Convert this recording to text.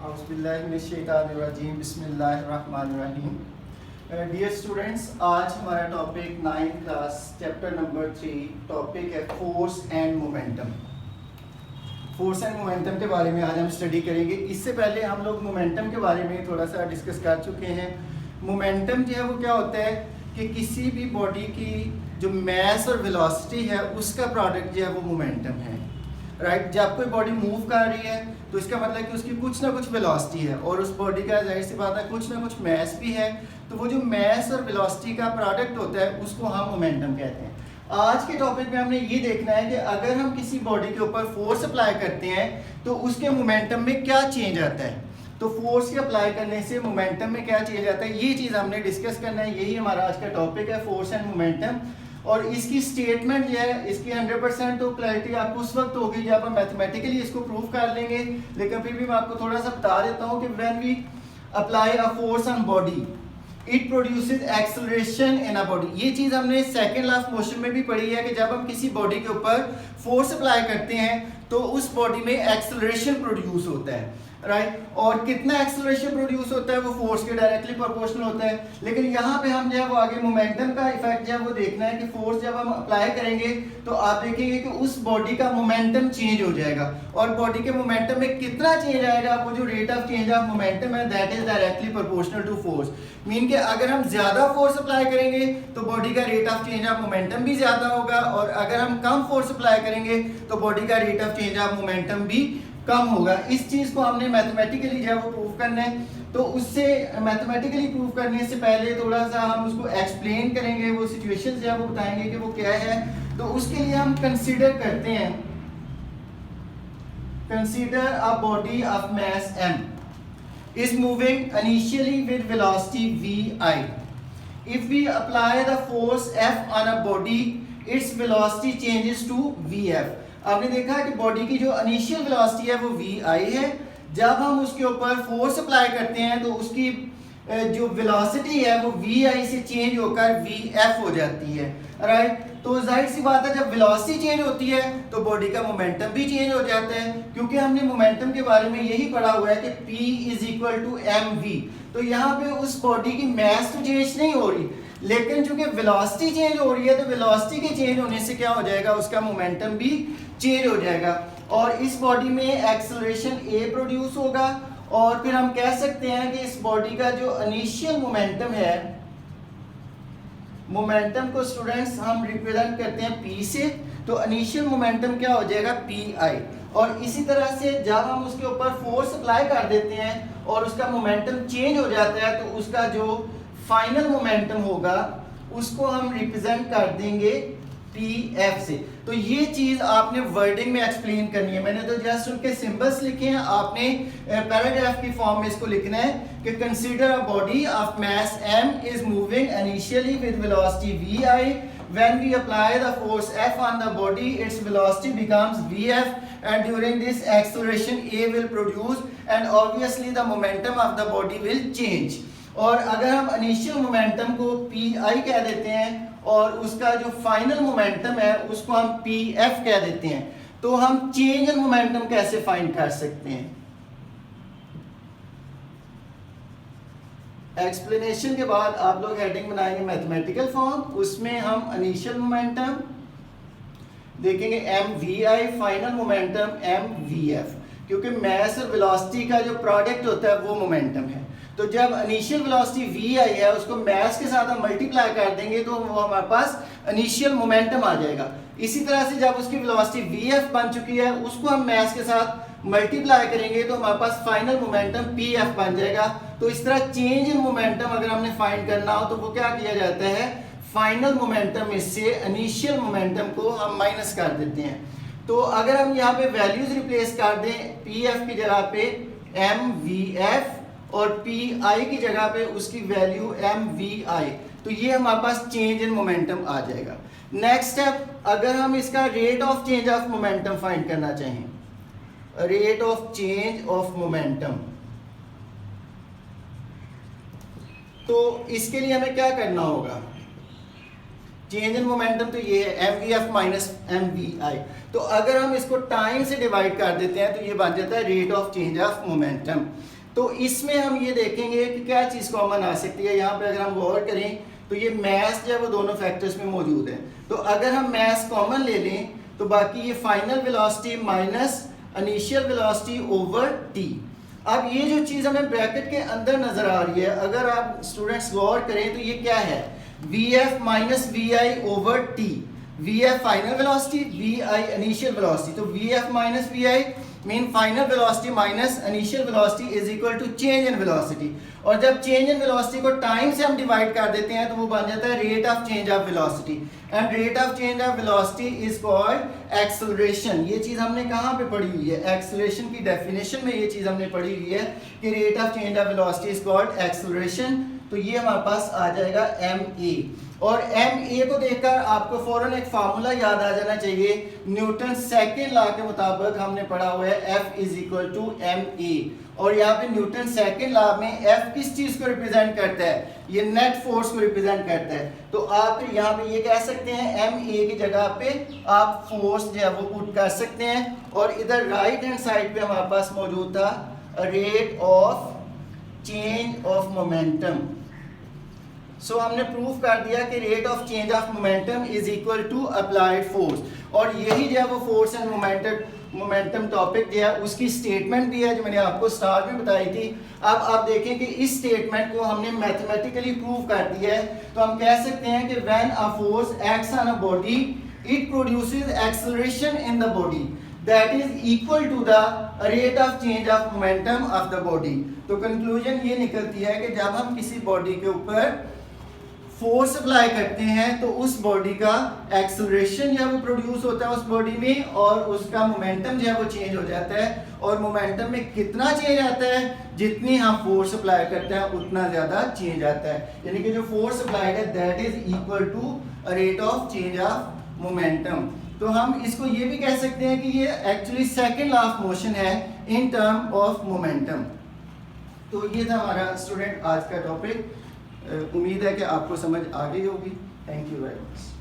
औज़ुबिल्लाहिमिनश्शैतानिर्रजीम बिस्मिल्लाहिर्रहमानिर्रहीम। Dear students, आज हमारा topic 9th class chapter number 3 topic है force and momentum. Force and momentum के बारे में आज हम स्टडी करेंगे। इससे पहले हम लोग मोमेंटम के बारे में थोड़ा सा डिस्कस कर चुके हैं। मोमेंटम जो है वो क्या होता है कि किसी भी बॉडी की जो मैस और वेलोसिटी है उसका प्रोडक्ट जो है वो मोमेंटम है, राइट। जब कोई बॉडी मूव कर रही है तो इसका मतलब कि उसकी कुछ ना कुछ वेलोसिटी है और उस बॉडी का जाहिर सी बात है कुछ ना कुछ मैस भी है। तो वो जो मैस और वेलोसिटी का प्रोडक्ट होता है उसको हम मोमेंटम कहते हैं। आज के टॉपिक में हमने ये देखना है कि अगर हम किसी बॉडी के ऊपर फोर्स अप्लाई करते हैं तो उसके मोमेंटम में क्या चेंज आता है। तो फोर्स के अप्लाई करने से मोमेंटम में क्या चेंज आता है, ये चीज़ हमने डिस्कस करना है। यही हमारा आज का टॉपिक है, फोर्स एंड मोमेंटम। और इसकी स्टेटमेंट जो है इसकी 100% तो क्लैरिटी आपको उस वक्त होगी जब हम मैथमेटिकली इसको प्रूव कर लेंगे। लेकिन फिर भी मैं आपको थोड़ा सा बता देता हूँ कि when we apply a force on body it produces acceleration in a body. ये चीज़ हमने सेकेंड लॉ ऑफ मोशन में भी पढ़ी है कि जब हम किसी बॉडी के ऊपर फोर्स अप्लाई करते हैं तो उस बॉडी में एक्सेलरेशन प्रोड्यूस होता है, राइट। और कितना एक्सेलरेशन प्रोड्यूस होता है वो फोर्स के डायरेक्टली प्रोपोर्शनल होता है। लेकिन यहाँ पे हम जो है वो आगे मोमेंटम का इफेक्ट जो है वो देखना है कि फोर्स जब हम अप्लाई करेंगे तो आप देखेंगे कि उस बॉडी का मोमेंटम चेंज हो जाएगा। और बॉडी के मोमेंटम में कितना चेंज आएगा, वो जो rate of change of momentum है that is directly proportional to force. Mean के अगर हम ज्यादा फोर्स अप्लाई करेंगे तो बॉडी का rate of change of momentum भी ज्यादा होगा, और अगर हम कम फोर्स अप्लाई करेंगे तो बॉडी का rate of change of momentum भी कम होगा। इस चीज को हमने मैथमेटिकली जो है वो प्रूव करना है। तो उससे मैथमेटिकली प्रूव करने से पहले थोड़ा सा हम उसको एक्सप्लेन करेंगे, वो सिचुएशन जो है वो बताएंगे कि वो क्या है। तो उसके लिए हम कंसीडर करते हैं, consider a body of mass m is moving initially with velocity vi. If we apply the force F on a body, its velocity changes to vf. आपने देखा कि बॉडी की जो इनिशियल वेलोसिटी है वो vi है। जब हम उसके ऊपर फोर्स अप्लाई करते हैं तो उसकी जो वेलोसिटी है वो vi से चेंज होकर vf हो जाती है, राइट। तो जाहिर सी बात है जब वेलोसिटी चेंज होती है तो बॉडी का मोमेंटम भी चेंज हो जाता है, क्योंकि हमने मोमेंटम के बारे में यही पढ़ा हुआ है कि P = mv। तो यहाँ पे उस बॉडी की मास तो चेंज नहीं हो रही, लेकिन चूंकि वेलोसिटी चेंज हो रही है तो वेलोसिटी के चेंज होने से क्या हो जाएगा, उसका मोमेंटम भी चेंज हो जाएगा। और इस बॉडी में एक्सेलरेशन a प्रोड्यूस होगा। और फिर हम कह सकते हैं कि इस बॉडी का जो इनिशियल मोमेंटम है, मोमेंटम को स्टूडेंट्स हम रिप्रेजेंट करते हैं p से, तो इनिशियल मोमेंटम क्या हो जाएगा pi। और इसी तरह से जब हम उसके ऊपर फोर्स अप्लाई कर देते हैं और उसका मोमेंटम चेंज हो जाता है तो उसका जो फाइनल मोमेंटम होगा उसको हम रिप्रेजेंट कर देंगे pf से। तो ये चीज आपने वर्डिंग में एक्सप्लेन करनी है। मैंने तो जस्ट उनके सिंबल्स लिखे हैं, आपने पैराग्राफ की फॉर्म में इसको लिखना है कि consider a body of mass m is moving initially with velocity vi. When we apply the force F on the body, its velocity becomes vf, and during this acceleration a will produce, and obviously the momentum of the body will change. और अगर हम initial momentum को pi कह देते हैं और उसका जो फाइनल मोमेंटम है उसको हम pf कह देते हैं, तो हम चेंज इन मोमेंटम कैसे फाइंड कर सकते हैं। एक्सप्लेनेशन के बाद आप लोग हेडिंग बनाएंगे मैथमेटिकल फॉर्म, उसमें हम इनिशियल मोमेंटम देखेंगे mvi, फाइनल मोमेंटम mvf, क्योंकि मास और वेलोसिटी का जो प्रोडक्ट होता है वो मोमेंटम है। तो जब इनिशियल वेलोसिटी vi है उसको मास के साथ हम मल्टीप्लाई कर देंगे तो वो हमारे पास इनिशियल मोमेंटम आ जाएगा। इसी तरह से जब उसकी वेलोसिटी vf बन चुकी है उसको हम मास के साथ मल्टीप्लाई करेंगे तो हमारे पास फाइनल मोमेंटम pf बन जाएगा। तो इस तरह चेंज इन मोमेंटम अगर हमने फाइंड करना हो तो वो क्या किया जाता है, फाइनल मोमेंटम में से इनिशियल मोमेंटम को हम माइनस कर देते हैं। तो अगर हम यहाँ पे वैल्यूज रिप्लेस कर दें, pf की जगह पे mvf और pi की जगह पे उसकी वैल्यू mvi, तो ये हमारे पास चेंज इन मोमेंटम आ जाएगा। नेक्स्ट स्टेप, अगर हम इसका rate of change of momentum find करना चाहें, rate of change of momentum, तो इसके लिए हमें क्या करना होगा, चेंज इन मोमेंटम तो ये है mvf माइनस mvi। तो अगर हम इसको टाइम से डिवाइड कर देते हैं तो ये बन जाता है rate of change of momentum. तो इसमें हम ये देखेंगे कि क्या चीज़ कॉमन आ सकती है। यहाँ पे अगर हम गौर करें तो ये मैस जो है वो दोनों फैक्टर्स में मौजूद है। तो अगर हम मैस कॉमन ले लें तो बाकी ये final velocity minus initial velocity over T. अब ये जो चीज़ हमें ब्रैकेट के अंदर नज़र आ रही है, अगर आप स्टूडेंट्स गौर करें तो ये क्या है, vf minus vi over T. vf final velocity, vi initial velocity. तो vf minus vi mean final velocity minus initial velocity is equal to change in velocity. और जब चेंज इन वेलोसिटी को टाइम से हम डिवाइड कर देते हैं तो वो बन जाता है rate of change of velocity. And rate of change of velocity is called acceleration. ये चीज़ हमने कहाँ पे पढ़ी हुई है, एक्सेलरेशन की डेफिनेशन में ये चीज़ हमने पढ़ी हुई है कि rate of change of velocity is called acceleration. तो ये हमारे पास आ जाएगा ma। और ma को देखकर आपको फौरन एक फार्मूला याद आ जाना चाहिए, न्यूटन सेकेंड लॉ के मुताबिक हमने पढ़ा हुआ है F is equal to ma। और यहाँ पे न्यूटन सेकेंड लॉ में F किस चीज को रिप्रेजेंट करता है, ये नेट फोर्स को रिप्रेजेंट करता है। तो आप यहाँ पे ये कह सकते हैं ma की जगह पे आप फोर्स जो है वो पुट कर सकते हैं। और इधर राइट हैंड साइड पे हमारे पास मौजूद था rate of change of momentum. So हमने प्रूफ कर दिया कि rate of change of momentum is equal to applied force. और यही जो है वो फोर्स एंड मोमेंटम टॉपिक जो है उसकी स्टेटमेंट भी है जो मैंने आपको स्टार्ट में बताई थी। अब आप देखें कि इस स्टेटमेंट को हमने मैथमेटिकली प्रूव कर दिया है। तो हम कह सकते हैं कि when a force acts on a body it produces acceleration in the body that is equal to the rate of change of momentum of the body। तो कंक्लूजन ये निकलती है कि जब हम किसी बॉडी के ऊपर फोर्स अप्लाई करते हैं तो उस बॉडी का एक्सेलरेशन जो है वो प्रोड्यूस होता है उस बॉडी में, और उसका मोमेंटम जो है वो चेंज हो जाता है। और मोमेंटम में कितना चेंज आता है, जितनी हम फोर्स अप्लाई करते हैं उतना ज़्यादा चेंज आता है। यानी कि जो फोर्स अप्लाइड है that is equal to rate of change of momentum. तो हम इसको ये भी कह सकते हैं कि ये actually second law of motion है इन टर्म ऑफ मोमेंटम। तो ये था हमारा स्टूडेंट आज का टॉपिक। उम्मीद है कि आपको समझ आ गई होगी। Thank you very much.